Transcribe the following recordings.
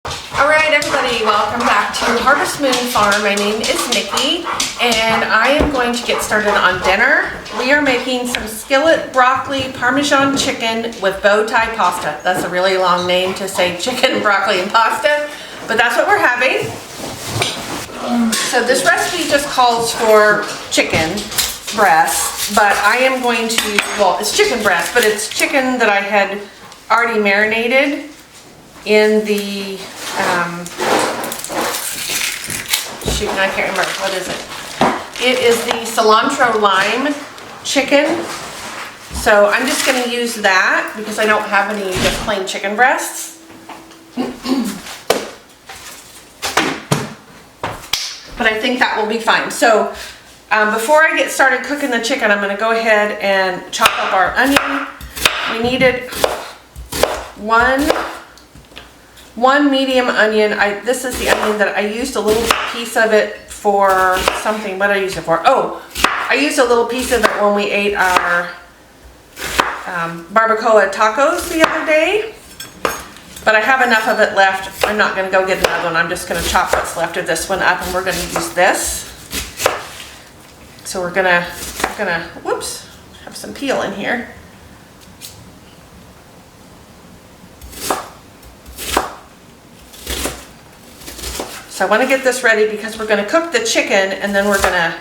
Alright everybody, welcome back to Harvest Moon Farm. My name is Nikki and I am going to get started on dinner. We are making some skillet broccoli parmesan chicken with bow tie pasta. That's a really long name to say chicken, broccoli, and pasta, but that's what we're having. So this recipe just calls for chicken breast, but I am going to, well, it's chicken breast, but it's chicken that I had already marinated in the, shoot, I can't remember, what is it? It is the cilantro lime chicken. So I'm just gonna use that because I don't have any just plain chicken breasts. But I think that will be fine. So before I get started cooking the chicken, I'm gonna go ahead and chop up our onion. We needed one medium onion. This is the onion that I used a little piece of it for something. What did I use it for? Oh, I used a little piece of it when we ate our barbacoa tacos the other day. But I have enough of it left. I'm not gonna go get another one. I'm just gonna chop what's left of this one up and we're gonna use this. So we're gonna, whoops, have some peel in here. So I want to get this ready because we're going to cook the chicken and then we're going to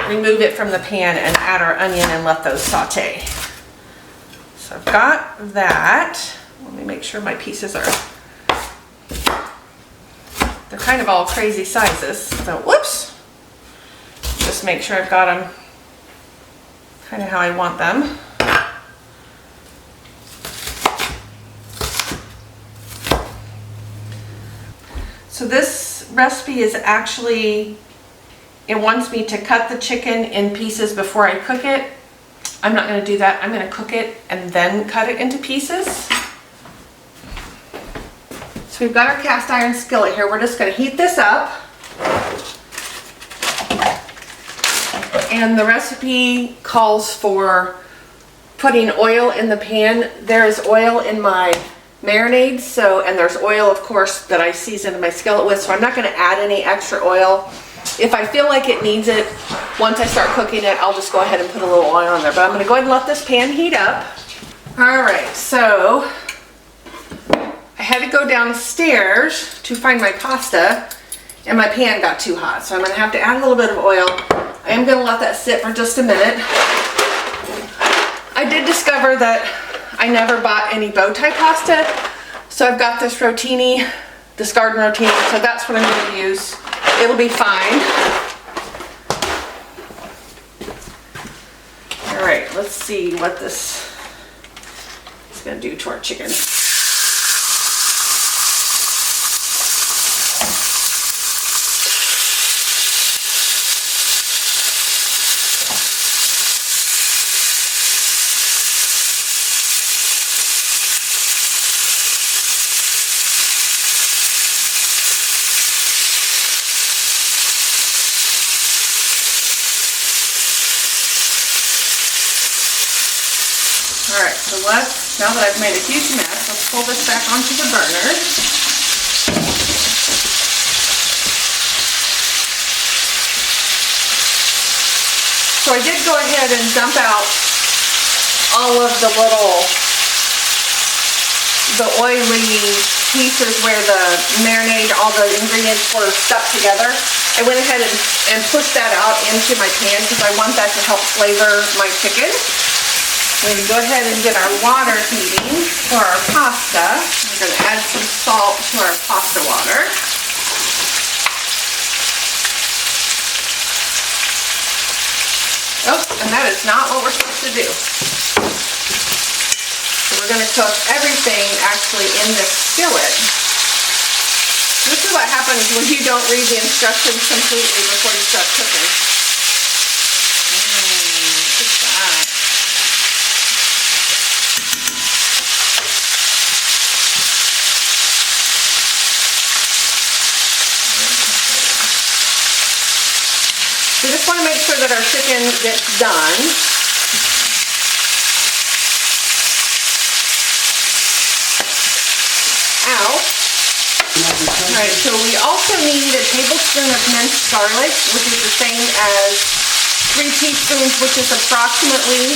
remove it from the pan and add our onion and let those saute. So I've got that. Let me make sure my pieces are, they're kind of all crazy sizes. So whoops. Just make sure I've got them kind of how I want them. So this recipe is actually, it wants me to cut the chicken in pieces before I cook it. I'm not going to do that. I'm going to cook it and then cut it into pieces. So we've got our cast iron skillet here. We're just going to heat this up. And the recipe calls for putting oil in the pan. There is oil in my marinade, and there's oil, of course, that I seasoned my skillet with, so I'm not going to add any extra oil. If I feel like it needs it, once I start cooking it, I'll just go ahead and put a little oil in there. But I'm going to go ahead and let this pan heat up. Alright, so I had to go downstairs to find my pasta, and my pan got too hot, so I'm going to have to add a little bit of oil. I am going to let that sit for just a minute. I did discover that I never bought any bow tie pasta, so I've got this rotini, this garden rotini, so that's what I'm going to use. It'll be fine. Alright, let's see what this is going to do to our chicken. Alright, so now that I've made a huge mess, let's pull this back onto the burner. So I did go ahead and dump out all of the oily pieces where the marinade, all the ingredients were stuck together. I went ahead and pushed that out into my pan because I want that to help flavor my chicken. We're going to go ahead and get our water heating for our pasta. We're going to add some salt to our pasta water. Oh, and that is not what we're supposed to do. So we're going to cook everything actually in this skillet. This is what happens when you don't read the instructions completely before you start cooking. Look at that. We just want to make sure that our chicken gets done. Ow. Alright, so we also need a tablespoon of minced garlic, which is the same as 3 teaspoons, which is approximately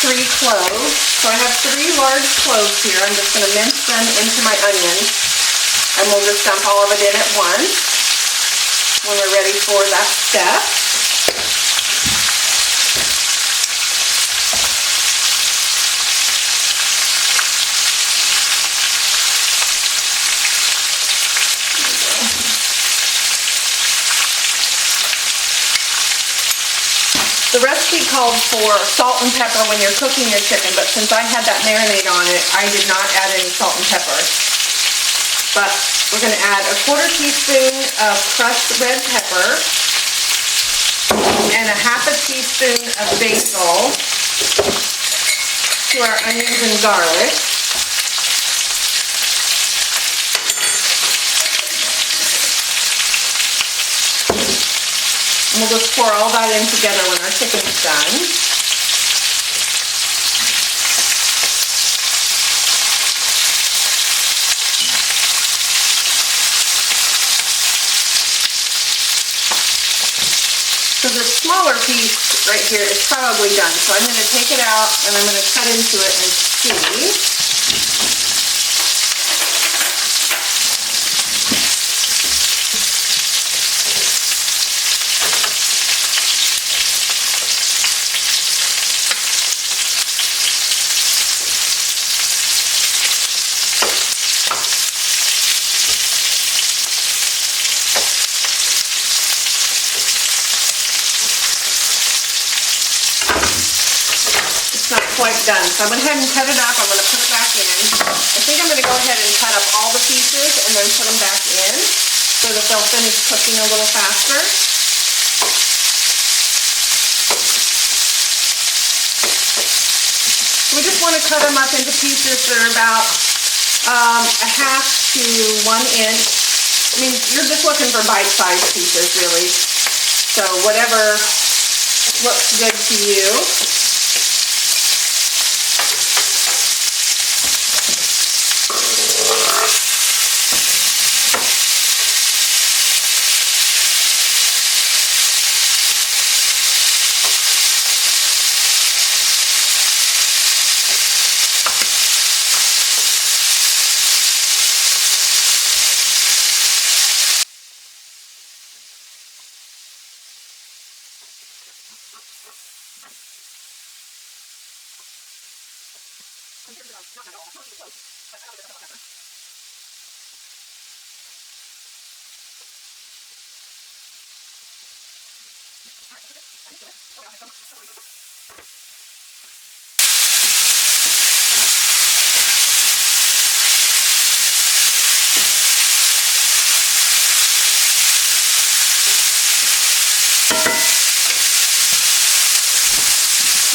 3 cloves. So I have 3 large cloves here. I'm just going to mince them into my onions, and we'll just dump all of it in at once when we're ready for that step. The recipe called for salt and pepper when you're cooking your chicken, but since I had that marinade on it, I did not add any salt and pepper. But we're going to add a 1/4 teaspoon of crushed red pepper and a 1/2 teaspoon of basil to our onions and garlic. And we'll just pour all that in together when our chicken's done. So the smaller piece right here is probably done. So I'm going to take it out and I'm going to cut into it and see. Quite done. So I'm going to go ahead and cut it up. I'm going to put it back in. I think I'm going to go ahead and cut up all the pieces and then put them back in so that they'll finish cooking a little faster. We just want to cut them up into pieces that are about 1/2 to 1 inch. I mean, you're just looking for bite-sized pieces, really. So whatever looks good to you.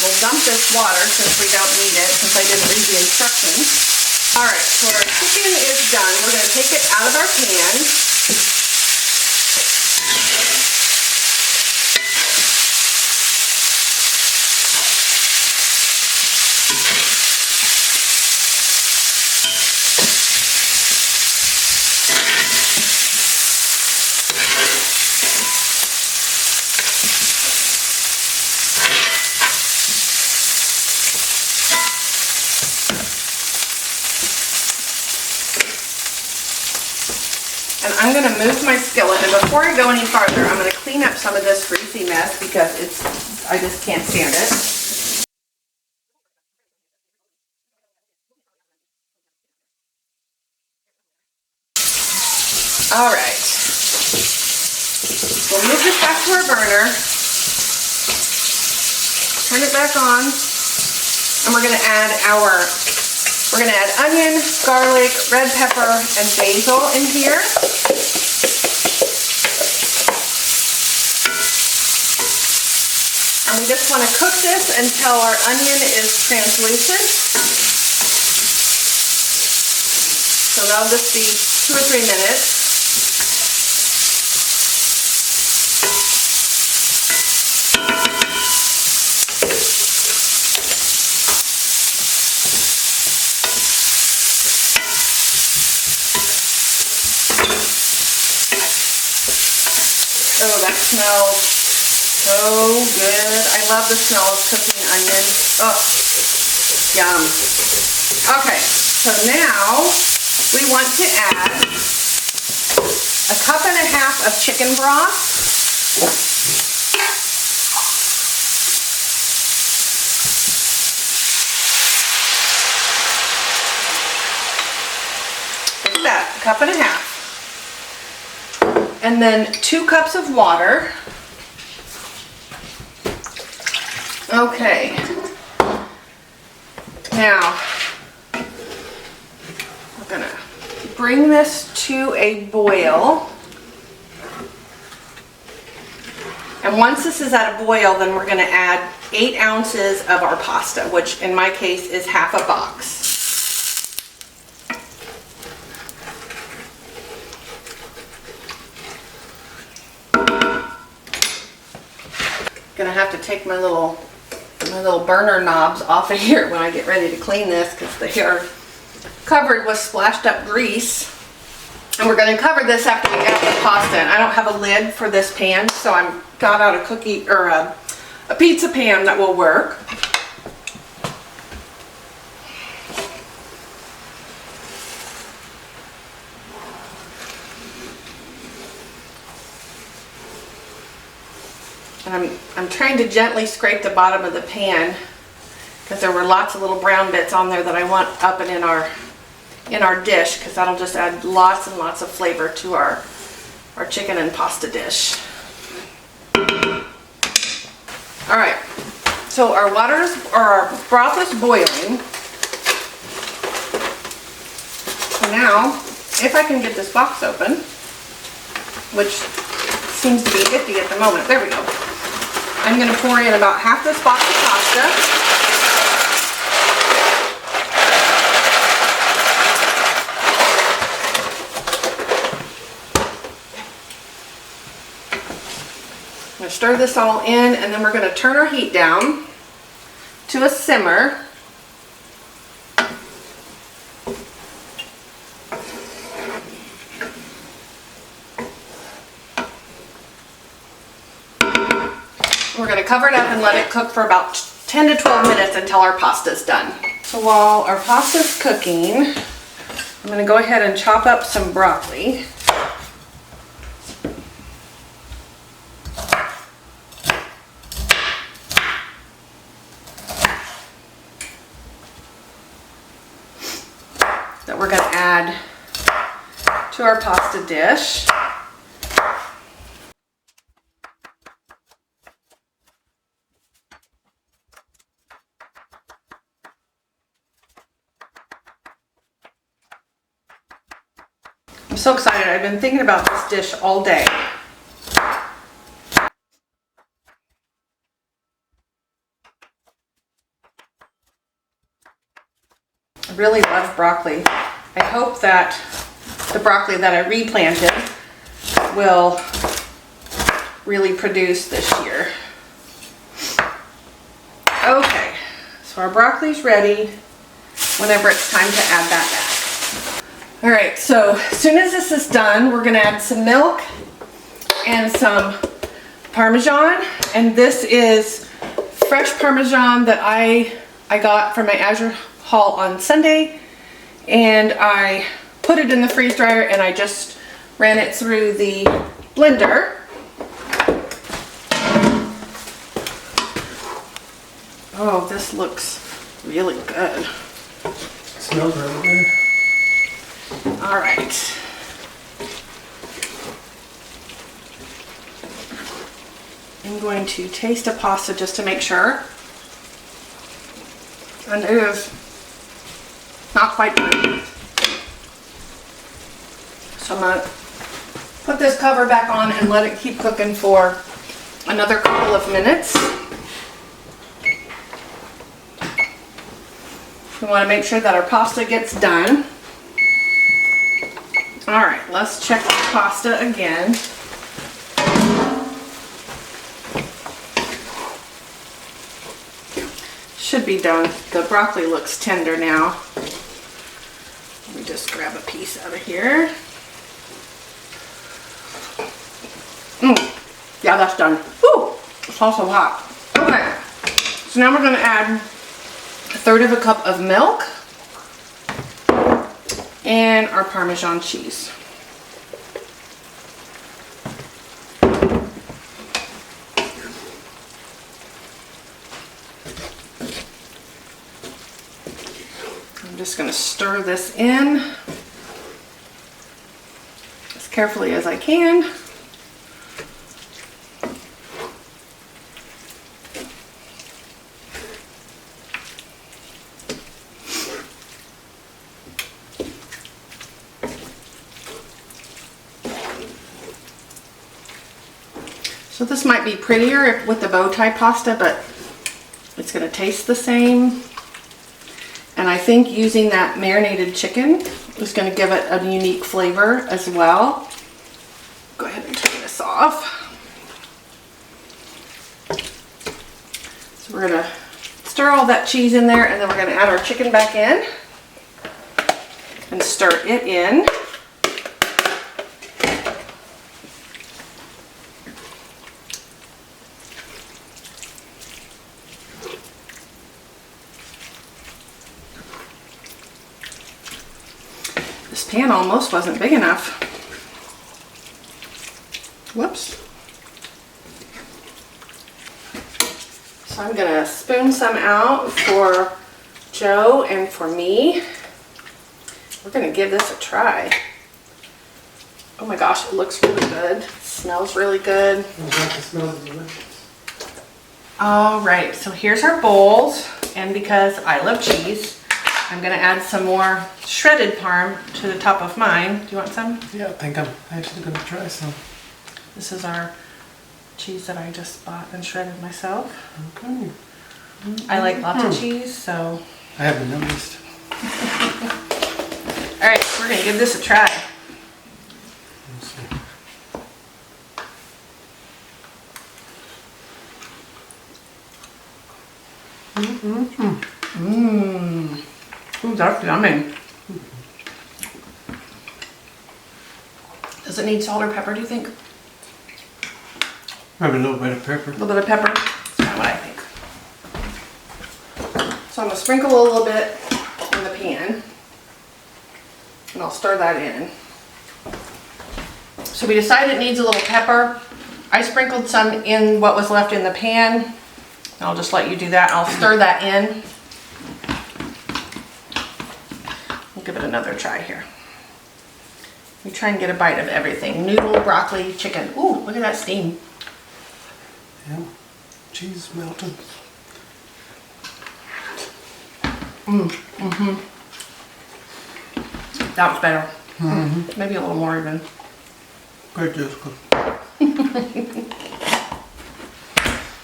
We'll dump this water since we don't need it, since I didn't read the instructions. Alright, so our chicken is done. We're going to take it out of our pan. And I'm going to move my skillet, and before I go any farther, I'm going to clean up some of this greasy mess because I just can't stand it. All right. We'll move this back to our burner. Turn it back on, and we're going to add onion, garlic, red pepper, and basil in here. And we just want to cook this until our onion is translucent. So that'll just be 2 or 3 minutes. Oh, that smells so good. I love the smell of cooking onions. Oh, yum. Okay, so now we want to add a cup and a half of chicken broth. Look at that, a cup and a half. And then 2 cups of water. Okay. Now, we're gonna bring this to a boil. And once this is at a boil, then we're gonna add 8 ounces of our pasta, which in my case is half a box. Gonna have to take my little burner knobs off of here when I get ready to clean this because they are covered with splashed up grease. And we're going to cover this after we add the pasta. And I don't have a lid for this pan, so I got out a cookie or a pizza pan that will work. And I'm trying to gently scrape the bottom of the pan because there were lots of little brown bits on there that I want up and in our dish, because that'll just add lots and lots of flavor to our chicken and pasta dish. All right, so our broth is boiling. So now, if I can get this box open, which seems to be iffy at the moment, there we go. I'm going to pour in about half this box of pasta. I'm going to stir this all in, and then we're going to turn our heat down to a simmer. We're going to cover it up and let it cook for about 10 to 12 minutes until our pasta's done. So while our pasta's cooking, I'm going to go ahead and chop up some broccoli. That we're going to add to our pasta dish. I'm so excited. I've been thinking about this dish all day. I really love broccoli. I hope that the broccoli that I replanted will really produce this year. Okay, so our broccoli's ready whenever it's time to add that back. All right, so as soon as this is done, we're gonna add some milk and some Parmesan. And this is fresh Parmesan that I got from my Azure haul on Sunday. And I put it in the freeze dryer and I just ran it through the blender. Oh, this looks really good. It smells really good. All right. I'm going to taste a pasta just to make sure. And it is not quite done. So I'm going to put this cover back on and let it keep cooking for another couple of minutes. We want to make sure that our pasta gets done. All right, let's check the pasta again. Should be done. The broccoli looks tender now. Let me just grab a piece out of here. Yeah, that's done. Woo! It's also hot. Okay. So now we're going to add 1/3 cup of milk and our Parmesan cheese. I'm just going to stir this in as carefully as I can. So this might be prettier with the bow tie pasta, but it's going to taste the same. And I think using that marinated chicken is going to give it a unique flavor as well. Go ahead and turn this off. So we're going to stir all that cheese in there, and then we're going to add our chicken back in and stir it in. This pan almost wasn't big enough. Whoops. So I'm gonna spoon some out for Joe and for me. We're gonna give this a try. Oh my gosh, it looks really good. It smells really good. It smells delicious. All right, so here's our bowls. And because I love cheese, I'm gonna add some more shredded parm to the top of mine. Do you want some? Yeah, I think I'm actually gonna try some. This is our cheese that I just bought and shredded myself. Okay. I like lots of cheese, so. I haven't noticed. All right, we're gonna give this a try. Let's see. Ooh, that's yummy. Does it need salt or pepper, do you think? Maybe a little bit of pepper. A little bit of pepper? That's kind of what I think. So I'm gonna sprinkle a little bit in the pan, and I'll stir that in. So we decided it needs a little pepper. I sprinkled some in what was left in the pan. I'll just let you do that. I'll stir that in. We'll give it another try here. We try and get a bite of everything. Noodle, broccoli, chicken. Ooh, look at that steam. Yeah, cheese melted. That was better. Maybe a little more even. Great, Jessica.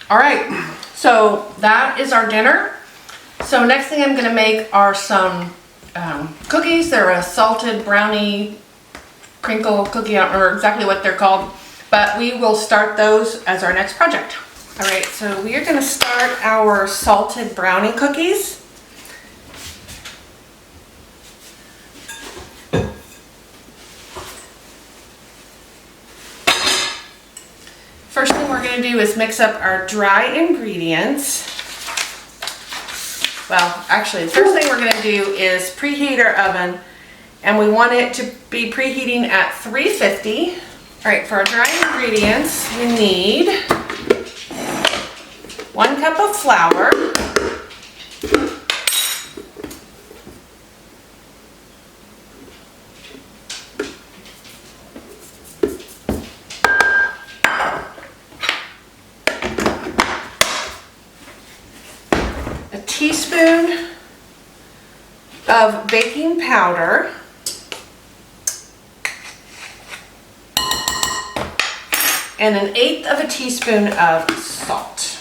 All right, so that is our dinner. So next thing I'm gonna make are some cookies. They're a salted brownie crinkle cookie. I don't remember exactly what they're called, but we will start those as our next project. All right, so we are gonna start our salted brownie cookies. First thing we're going to do is mix up our dry ingredients. Well, actually, the first thing we're going to do is preheat our oven, and we want it to be preheating at 350. All right, for our dry ingredients, we need 1 cup of flour, a teaspoon of baking powder, and 1/8 of a teaspoon of salt.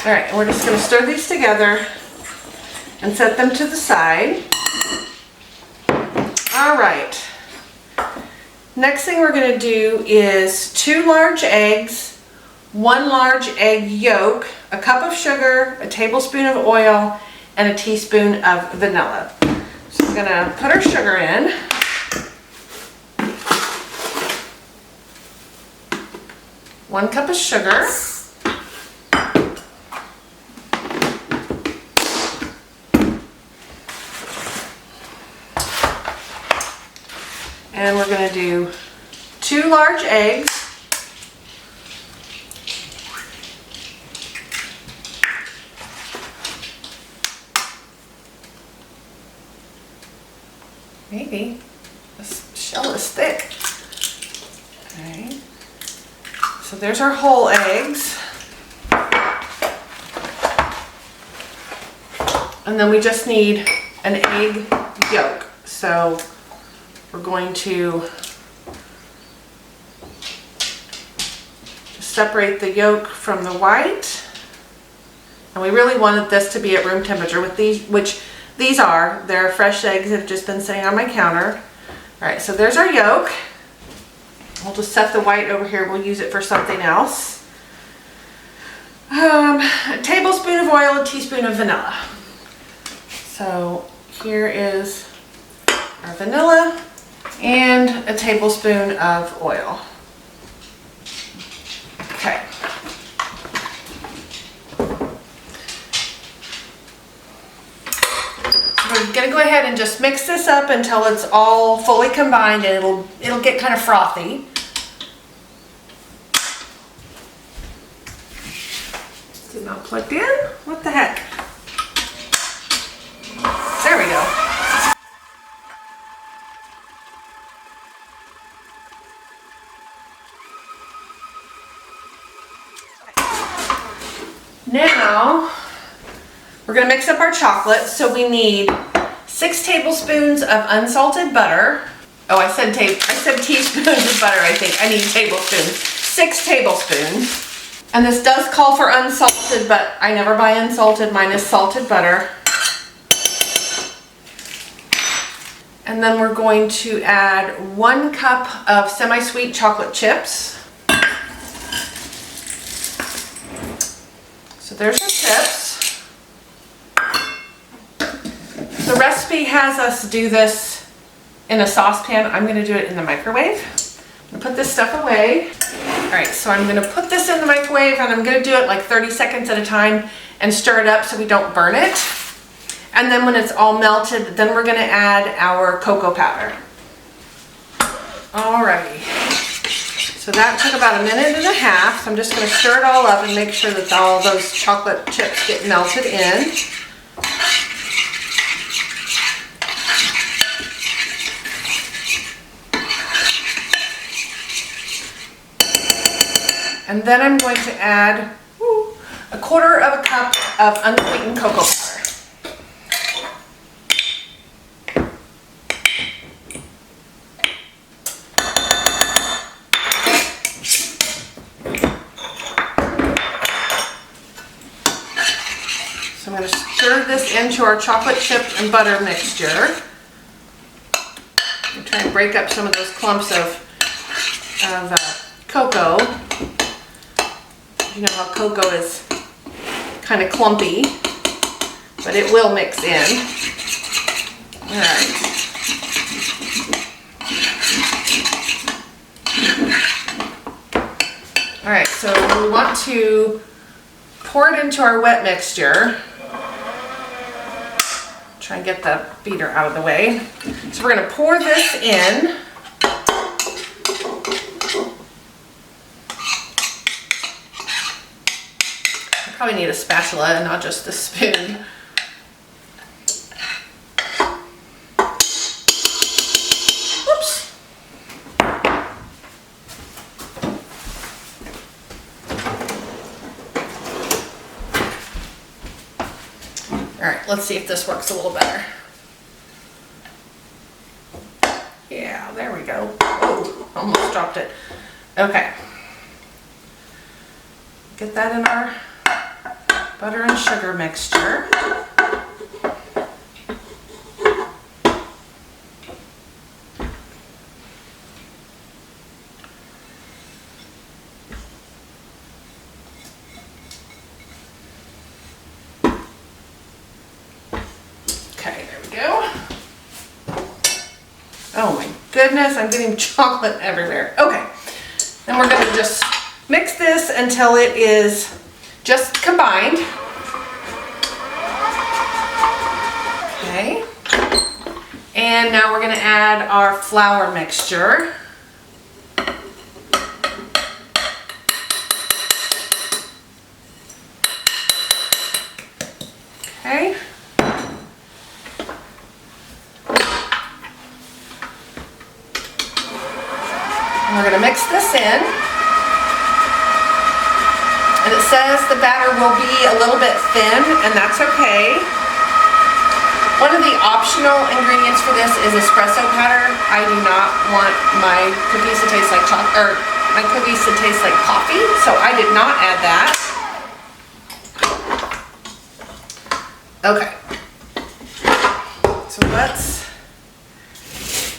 All right, we're just going to stir these together and set them to the side. All right. Next thing we're gonna do is 2 large eggs, 1 large egg yolk, a cup of sugar, a tablespoon of oil, and a teaspoon of vanilla. So we're gonna put our sugar in. One cup of sugar. And we're gonna do 2 large eggs. Maybe. This shell is thick. Okay. So there's our whole eggs. And then we just need an egg yolk. So we're going to separate the yolk from the white. And we really wanted this to be at room temperature with these, which these are. They're fresh eggs that have just been sitting on my counter. All right, so there's our yolk. We'll just set the white over here. We'll use it for something else. A tablespoon of oil, a teaspoon of vanilla. So here is our vanilla and a tablespoon of oil. Okay. We're gonna go ahead and just mix this up until it's all fully combined, and it'll get kind of frothy. Is it not plugged in? What the heck? There we go. Now we're gonna mix up our chocolate, so we need 6 tablespoons of unsalted butter. Oh, I said teaspoons of butter, I think. I need tablespoons. 6 tablespoons. And this does call for unsalted, but I never buy unsalted. Mine is salted butter. And then we're going to add 1 cup of semi-sweet chocolate chips. So there's our chips. The recipe has us do this in a saucepan. I'm gonna do it in the microwave. I'm gonna put this stuff away. All right, so I'm gonna put this in the microwave, and I'm gonna do it like 30 seconds at a time and stir it up so we don't burn it. And then when it's all melted, then we're gonna add our cocoa powder. Alrighty. So that took about 1.5 minutes. So I'm just gonna stir it all up and make sure that all those chocolate chips get melted in. And then I'm going to add 1/4 cup of unsweetened cocoa powder. So I'm going to stir this into our chocolate chip and butter mixture. I'm trying to break up some of those clumps of cocoa. You know how cocoa is kind of clumpy, but it will mix in. All right. All right, so we want to pour it into our wet mixture. Try and get the beater out of the way. So we're going to pour this in. Probably need a spatula and not just a spoon. Whoops. All right, let's see if this works a little better. Yeah, there we go. Oh, almost dropped it. Okay. Get that in our butter and sugar mixture. Oh my goodness, I'm getting chocolate everywhere. Okay, then we're gonna just mix this until it is just combined. Okay, and now we're gonna add our flour mixture. Okay. And we're gonna mix this in. And it says the batter will be a little bit thin, and that's okay. One of the optional ingredients for this is espresso powder. I do not want my cookies to taste like chocolate, or my cookies to taste like coffee, so I did not add that. Okay. So let's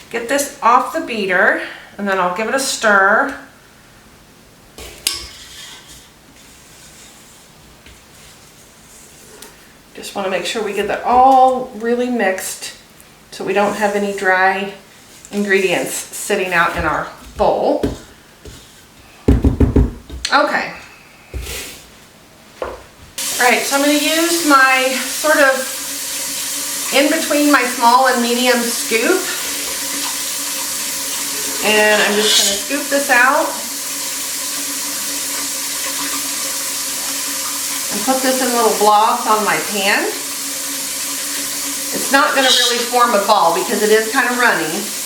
get this off the beater, and then I'll give it a stir. Just want to make sure we get that all really mixed so we don't have any dry ingredients sitting out in our bowl. Okay. Alright, so I'm going to use my sort of in between my small and medium scoop. And I'm just going to scoop this out and put this in little blobs on my pan. It's not going to really form a ball because it is kind of runny.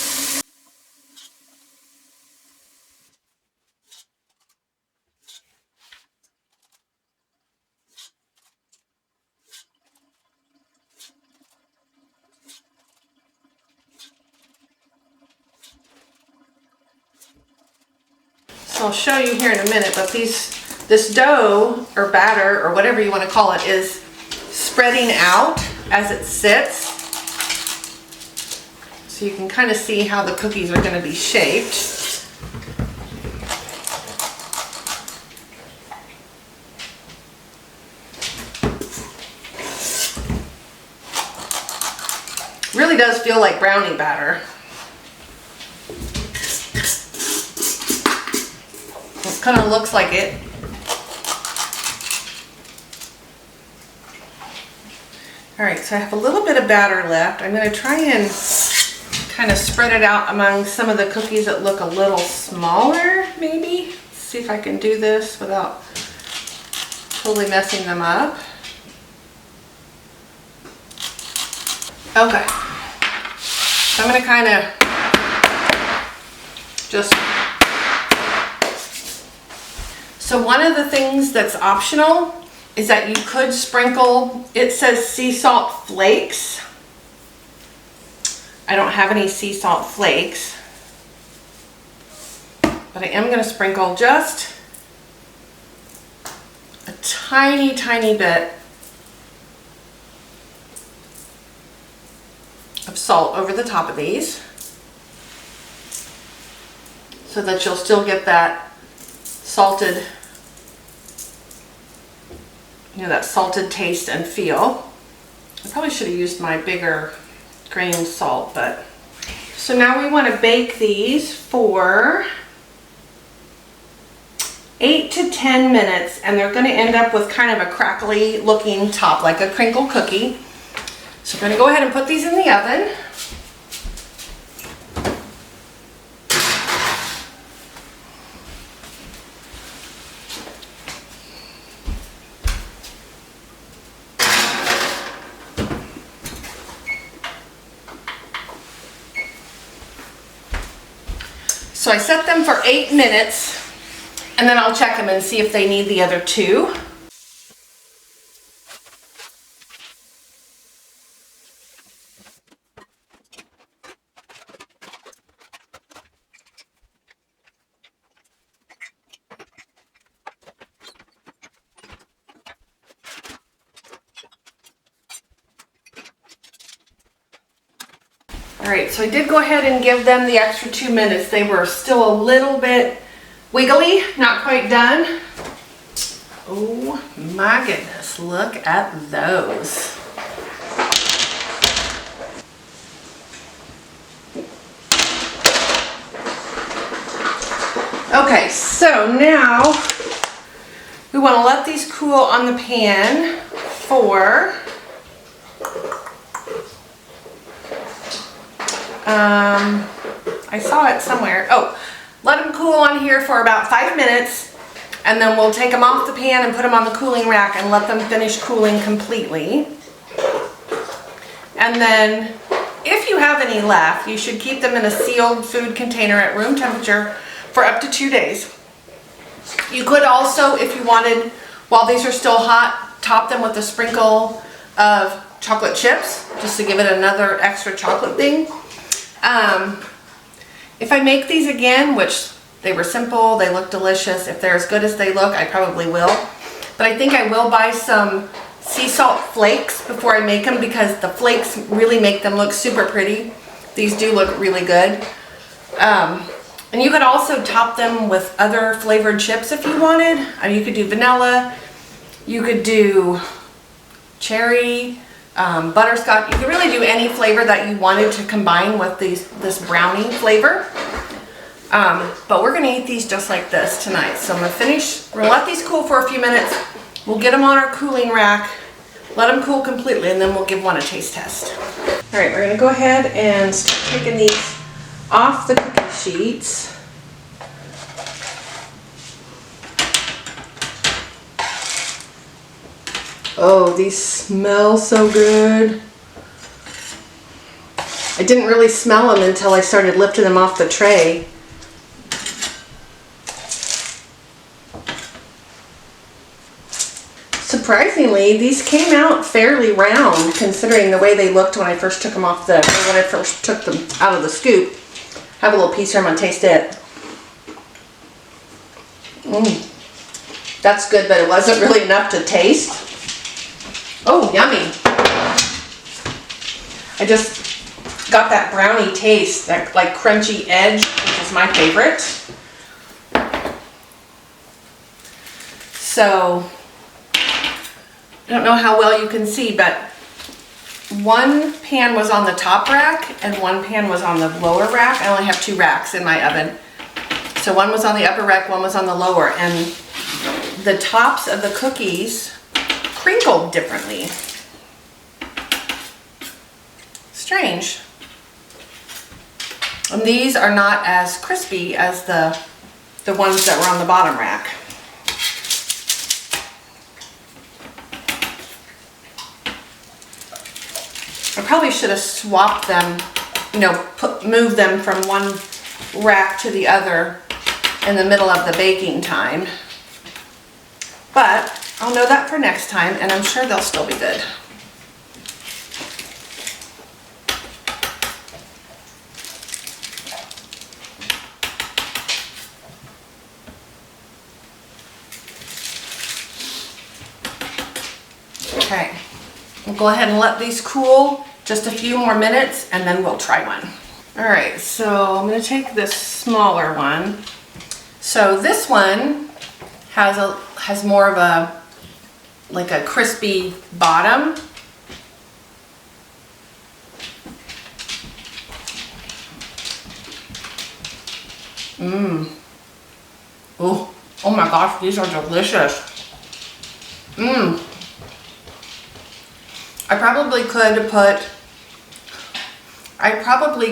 So I'll show you here in a minute, but this dough or batter or whatever you want to call it is spreading out as it sits. So you can kind of see how the cookies are going to be shaped. Really does feel like brownie batter. It kind of looks like it. Alright, so I have a little bit of batter left. I'm going to try and kind of spread it out among some of the cookies that look a little smaller, maybe. See if I can do this without totally messing them up. Okay. So I'm going to kind of just... So one of the things that's optional is that you could sprinkle, it says sea salt flakes. I don't have any sea salt flakes, but I am going to sprinkle just a tiny, tiny bit of salt over the top of these so that you'll still get that salted, that salted taste and feel. I probably should have used my bigger grain salt, but. So now we want to bake these for 8 to 10 minutes, and they're going to end up with kind of a crackly looking top, like a crinkle cookie. So I'm going to go ahead and put these in the oven. So I set them for 8 minutes, and then I'll check them and see if they need the other 2. Alright, so I did go ahead and give them the extra 2 minutes. They were still a little bit wiggly, not quite done. Oh my goodness, look at those. Okay, so now we want to let these cool on the pan for I saw it somewhere. Oh, let them cool on here for about 5 minutes, and then we'll take them off the pan and put them on the cooling rack and let them finish cooling completely. And then if you have any left, you should keep them in a sealed food container at room temperature for up to 2 days. You could also, if you wanted, while these are still hot, top them with a sprinkle of chocolate chips, just to give it another extra chocolate thing. If I make these again, which they were simple, they look delicious, if they're as good as they look, I probably will. But I think I will buy some sea salt flakes before I make them, because the flakes really make them look super pretty. These do look really good. And you could also top them with other flavored chips if you wanted. You could do vanilla, you could do cherry, butterscotch. You could really do any flavor that you wanted to combine with this brownie flavor. But we're gonna eat these just like this tonight. So we're gonna let these cool for a few minutes. We'll get them on our cooling rack, let them cool completely, and then we'll give one a taste test. All right, we're gonna go ahead and start taking these off the cookie sheets. Oh, these smell so good. I didn't really smell them until I started lifting them off the tray. Surprisingly, these came out fairly round considering the way they looked when I first took them when I first took them out of the scoop. Have a little piece here, I'm gonna taste it. That's good, but it wasn't really enough to taste. Oh, yummy. I just got that brownie taste, that like crunchy edge, which is my favorite. So, I don't know how well you can see, but one pan was on the top rack and one pan was on the lower rack. I only have 2 racks in my oven. So one was on the upper rack, one was on the lower, and the tops of the cookies crinkled differently. Strange. And these are not as crispy as the ones that were on the bottom rack. I probably should have swapped them, move them from one rack to the other in the middle of the baking time. But I'll know that for next time, and I'm sure they'll still be good. Okay, we'll go ahead and let these cool just a few more minutes, and then we'll try one. All right, so I'm gonna take this smaller one. So this one has more of a crispy bottom. Oh my gosh, these are delicious. I probably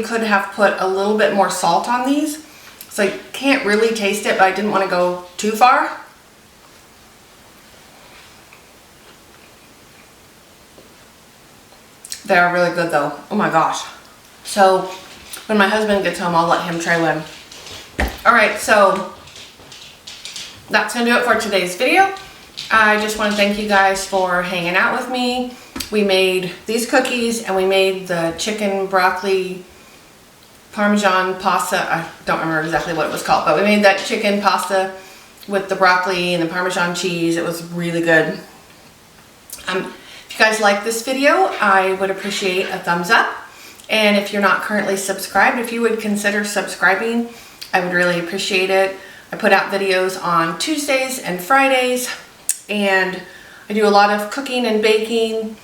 could have put a little bit more salt on these, so I can't really taste it, but I didn't want to go too far. They are really good though. Oh my gosh. So when my husband gets home, I'll let him try one. Alright, so that's going to do it for today's video. I just want to thank you guys for hanging out with me. We made these cookies and we made the chicken broccoli Parmesan pasta. I don't remember exactly what it was called, but we made that chicken pasta with the broccoli and the Parmesan cheese. It was really good. If you guys like this video, I would appreciate a thumbs up. And if you're not currently subscribed, if you would consider subscribing, I would really appreciate it. I put out videos on Tuesdays and Fridays, and I do a lot of cooking and baking.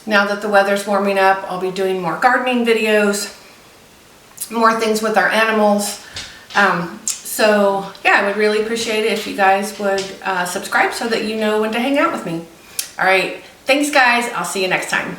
Now that the weather's warming up, I'll be doing more gardening videos, more things with our animals. So yeah, I would really appreciate it if you guys would subscribe so that you know when to hang out with me. All right, thanks guys. I'll see you next time.